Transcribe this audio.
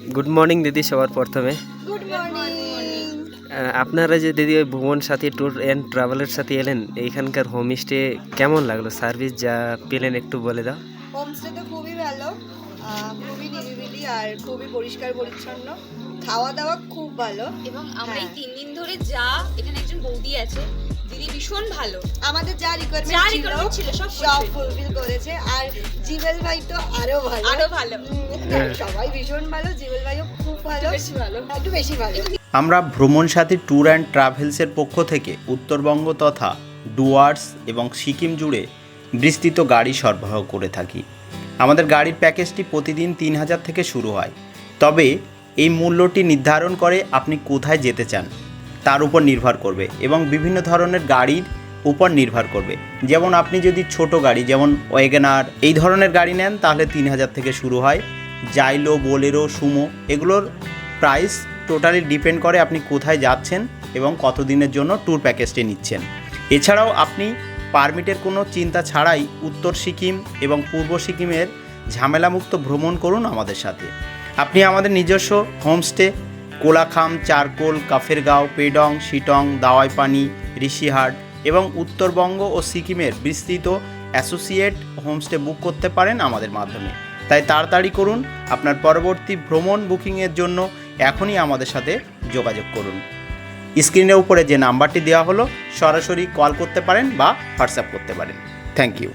Good morning দিদি, সবার প্রথমে গুড মর্নিং। আপনারা যে দিদি ওই ভ্রমণ সাথী ট্যুর অ্যান্ড ট্রাভেলের সাথে এলেন, এইখানকার হোমস্টে কেমন লাগলো? সার্ভিস যা পেলেন একটু বলে দাও। হোমস্টে তো খুবই ভালো, খুবই নিরিবিলি আর খুবই পরিষ্কার পরিচ্ছন্ন, খাওয়া দাওয়া খুব ভালো। এবং আমরা এই 3 দিন ধরে যা এখানে একজন বৌদি আছে, দিদি ভীষণ ভালো, আমাদের যা রিকোয়ারমেন্ট ছিল সব ফুলফিল করেছে। আর জিবেল ভাই তো আরো ভালো। সবাই ভীষণ ভালো, জিবেল ভাইও খুব ভালো, একটু বেশি ভালো। আমরা ভ্রমণ সাথী ট্যুর অ্যান্ড ট্রাভেলসের পক্ষ থেকে উত্তরবঙ্গ তথা ডুয়ার্স এবং সিকিম জুড়ে বিস্তৃত গাড়ি সরবরাহ করে থাকি। আমাদের গাড়ির প্যাকেজটি প্রতিদিন 3000 থেকে শুরু হয়, তবে এই মূল্যটি নির্ধারণ করে আপনি কোথায় যেতে চান তার উপর নির্ভর করবে এবং বিভিন্ন ধরনের গাড়ির উপর নির্ভর করবে। যেমন আপনি যদি ছোট গাড়ি যেমন ওয়েগনার এই ধরনের গাড়ি নেন তাহলে 3000 থেকে শুরু হয়। জাইলো, বোলেরো, সুমো এগুলোর প্রাইস টোটালি ডিপেন্ড করে আপনি কোথায় যাচ্ছেন এবং কতদিনের জন্য ট্যুর প্যাকেজটি নিচ্ছেন। এছাড়াও আপনি পারমিটের কোনো চিন্তা ছাড়াই উত্তর সিকিম এবং পূর্ব সিকিমের ঝামেলামুক্ত ভ্রমণ করুন আমাদের সাথে। আপনি আমাদের নিজস্ব হোমস্টে কোলাখাম, চারকোল, কাফেরগাঁও, পেডং, শিটং, দাওয়াইপানি, ঋষিহাট এবং উত্তরবঙ্গ ও সিকিমের বিস্তৃত অ্যাসোসিয়েট হোমস্টে বুক করতে পারেন আমাদের মাধ্যমে। তাই তাড়াতাড়ি করুন, আপনার পরবর্তী ভ্রমণ বুকিংয়ের জন্য এখনই আমাদের সাথে যোগাযোগ করুন। স্ক্রিনের উপরে যে নাম্বারটি দেওয়া হলো সরাসরি কল করতে পারেন বা হোয়াটসঅ্যাপ করতে পারেন। Thank you.